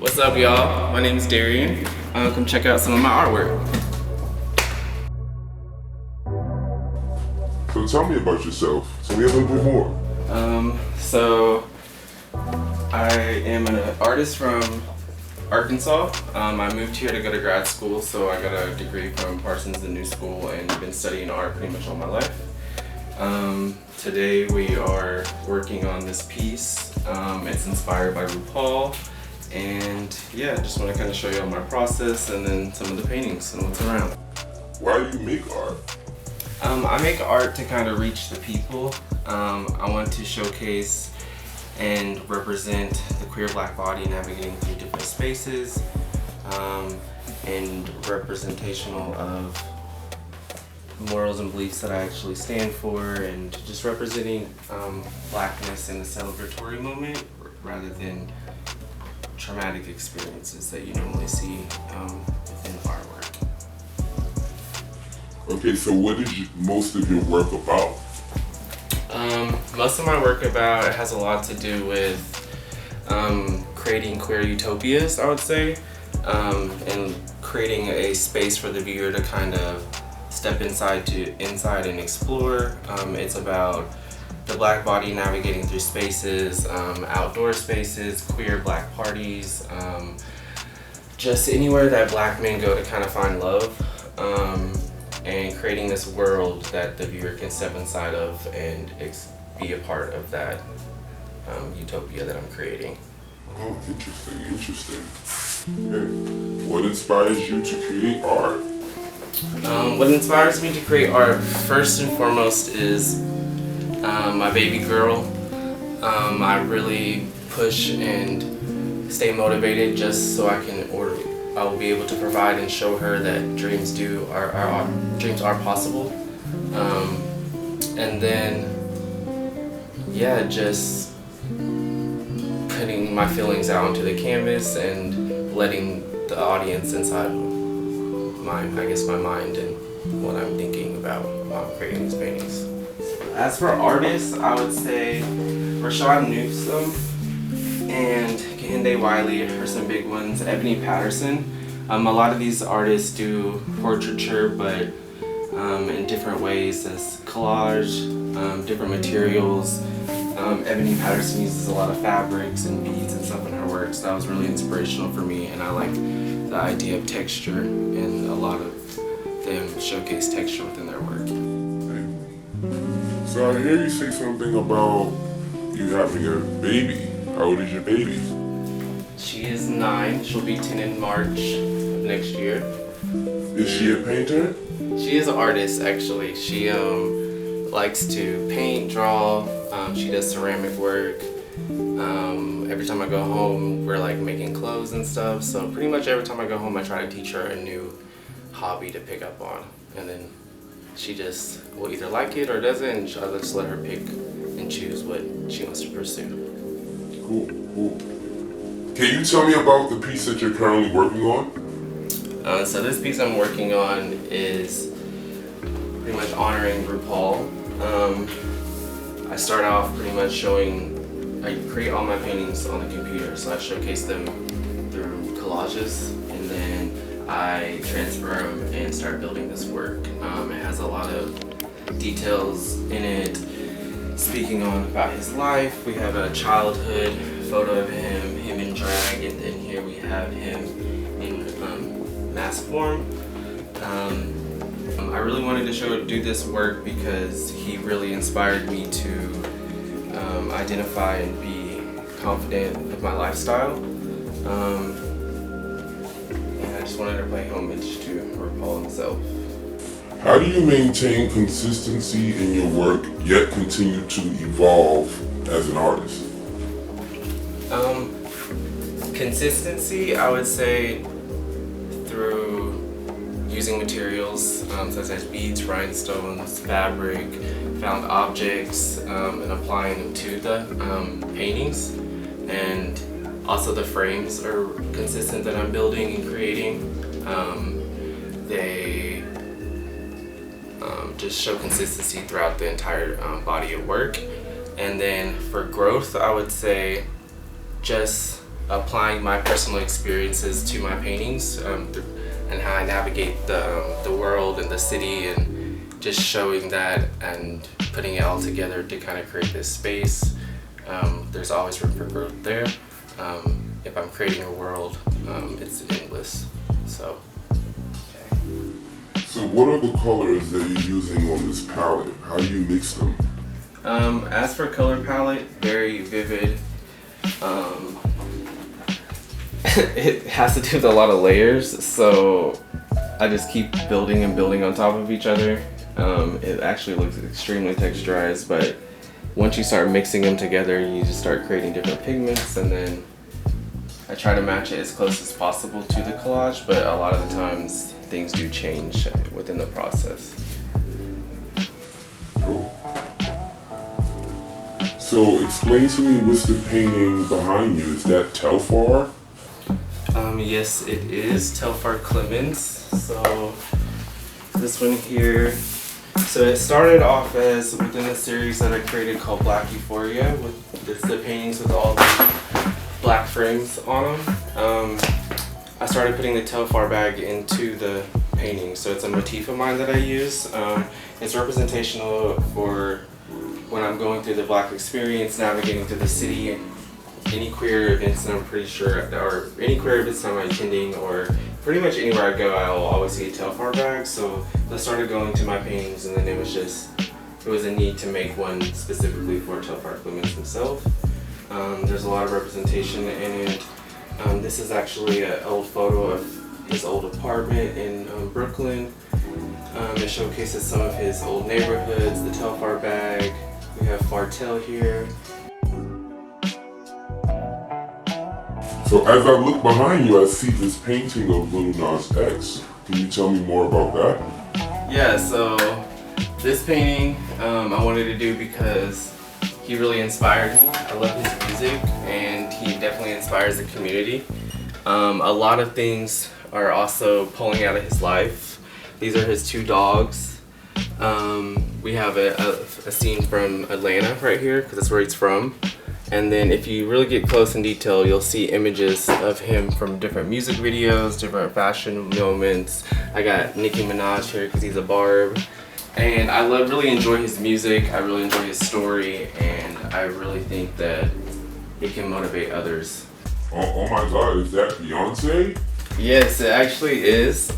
What's up, y'all? My name is Darian. Come check out some of my artwork. So tell me about yourself. Tell me a little bit more. So I am an artist from Arkansas. I moved here to go to grad school, so I got a degree from Parsons, the new school, and been studying art pretty much all my life. Today we are working on this piece. It's inspired by RuPaul, and yeah, just want to kind of show you all my process and then some of the paintings and what's around. Why do you make art? I make art to kind of reach the people. I want to showcase and represent the queer black body navigating through different spaces, and representational of morals and beliefs that I actually stand for, and just representing blackness in a celebratory moment rather than traumatic experiences that you normally see within artwork. Okay, so what is most of your work about? Most of my work has a lot to do with creating queer utopias, I would say, and creating a space for the viewer to kind of step inside and explore. It's about the black body navigating through spaces, outdoor spaces, queer black parties, just anywhere that black men go to kind of find love, and creating this world that the viewer can step inside of and be a part of that utopia that I'm creating. Oh, interesting. Okay. What inspires you to create art? What inspires me to create art, first and foremost, is my baby girl. I really push and stay motivated just so I will be able to provide and show her that dreams are possible. And then, yeah, just putting my feelings out onto the canvas and letting the audience inside my mind and what I'm thinking about while I'm creating these paintings. As for artists, I would say Rashad Newsom and Kehinde Wiley are some big ones. Ebony Patterson. A lot of these artists do portraiture, but in different ways, as collage, different materials. Ebony Patterson uses a lot of fabrics and beads and stuff in her work, so that was really inspirational for me, and I like the idea of texture, and a lot of them showcase texture within their work. So I hear you say something about you having a baby. How old is your baby? She is 9. She'll be 10 in March next year. Is she a painter? She is an artist, actually. She likes to paint, draw. She does ceramic work. Every time I go home, we're like making clothes and stuff. So pretty much every time I go home, I try to teach her a new hobby to pick up on. And then she just will either like it or doesn't, and I'll just let her pick and choose what she wants to pursue. Cool. Can you tell me about the piece that you're currently working on? So this piece I'm working on is pretty much honoring RuPaul. I start off pretty much I create all my paintings on the computer, so I showcase them through collages, and then I transfer them and start building this work. It has a lot of details in it, speaking on about his life. We have a childhood photo of him in drag, and then here we have him in mask form. I really wanted to do this work because he really inspired me to identify and be confident with my lifestyle. And I just wanted to pay homage to RuPaul himself. How do you maintain consistency in your work yet continue to evolve as an artist? Consistency, I would say, through using materials such as beads, rhinestones, fabric, found objects, and applying them to the paintings. And also the frames are consistent that I'm building and creating. They just show consistency throughout the entire body of work. And then for growth, I would say just applying my personal experiences to my paintings, and how I navigate the world and the city, and just showing that and putting it all together to kind of create this space. There's always room for growth there. If I'm creating a world, it's endless. So what are the colors that you're using on this palette? How do you mix them? As for color palette, very vivid. It has to do with a lot of layers, so I just keep building and building on top of each other. It actually looks extremely texturized, but once you start mixing them together, you just start creating different pigments, and then I try to match it as close as possible to the collage, but a lot of the times things do change within the process. Cool. So explain to me, what's the painting behind you? Is that Telfar? Yes, it is Telfar Clemens. So this one here. So it started off as within a series that I created called Black Euphoria, with the paintings with all the black frames on them. I started putting the Telfar bag into the painting, so it's a motif of mine that I use. It's representational for when I'm going through the Black experience, navigating through the city, any queer events that I'm pretty sure, or any queer events that I'm attending, or pretty much anywhere I go, I'll always see a Telfar bag. So I started going to my paintings, and then it was a need to make one specifically for Telfar Clemens himself. There's a lot of representation in it. This is actually an old photo of his old apartment in Brooklyn. It showcases some of his old neighborhoods, the Telfar bag. We have Fartel here. So as I look behind you, I see this painting of Lil Nas X. Can you tell me more about that? Yeah, so this painting I wanted to do because he really inspired me. I love his music, and he definitely inspires the community. A lot of things are also pulling out of his life. These are his two dogs. We have a scene from Atlanta right here, because that's where he's from. And then if you really get close in detail, you'll see images of him from different music videos, different fashion moments. I got Nicki Minaj here because he's a barb. And I really enjoy his music, I really enjoy his story, and I really think that it can motivate others. Oh my God, is that Beyonce? Yes, it actually is.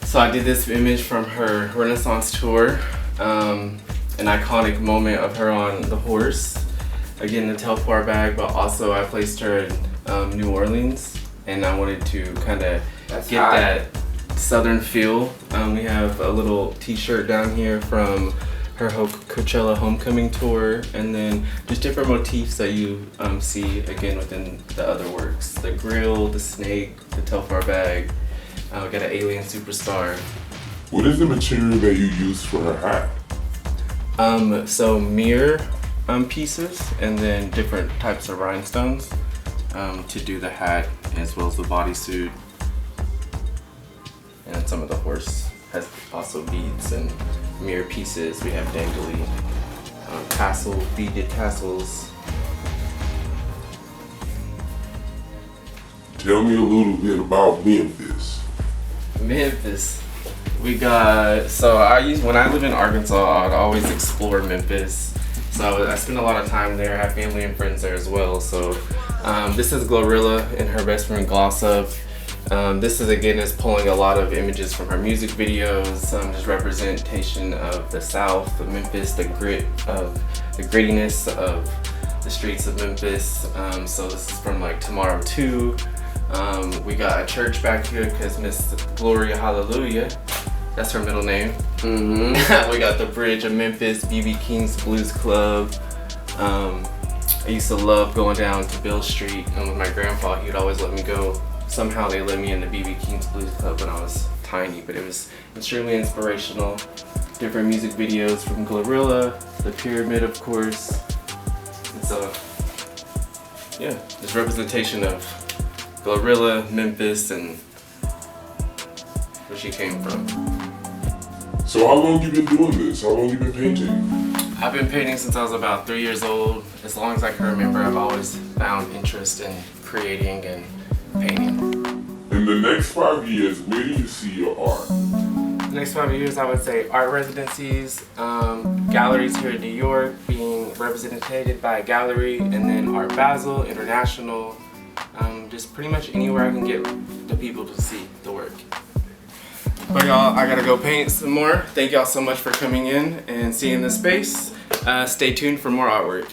So I did this image from her Renaissance tour, an iconic moment of her on the horse. Again, the Telfar bag, but also I placed her in New Orleans, and I wanted to kind of get that southern feel. We have a little t-shirt down here from her Coachella homecoming tour, and then just different motifs that you see again within the other works. The grill, the snake, the Telfar bag. We got an alien superstar. What is the material that you use for her hat? So mirror pieces, and then different types of rhinestones to do the hat, as well as the bodysuit. And some of the horse has also beads and mirror pieces. We have dangly beaded tassels. Tell me a little bit about Memphis. Memphis. We got, when I live in Arkansas, I'd always explore Memphis. So I spend a lot of time there. I have family and friends there as well. So this is Glorilla and her best friend Glossa. This is pulling a lot of images from her music videos, just representation of the South, of Memphis, the grittiness of the streets of Memphis. So this is from like Tomorrow 2. We got a church back here because Miss Gloria Hallelujah, that's her middle name. Mm-hmm. We got the Bridge of Memphis, B.B. King's Blues Club. I used to love going down to Bill Street, and with my grandpa, he would always let me go. Somehow they let me in the B.B. King's Blues Club when I was tiny, but it was extremely inspirational. Different music videos from Glorilla, The Pyramid, of course. And so, yeah, this representation of Glorilla, Memphis, and where she came from. So how long you been doing this? How long you been painting? I've been painting since I was about 3 years old. as long as I can remember, I've always found interest in creating and painting. In the next 5 years, where do you see your art? The next 5 years, I would say art residencies, galleries here in New York being represented by a gallery, and then Art Basel, International, just pretty much anywhere I can get the people to see the work. But y'all, I gotta go paint some more. Thank y'all so much for coming in and seeing this space. Stay tuned for more artwork.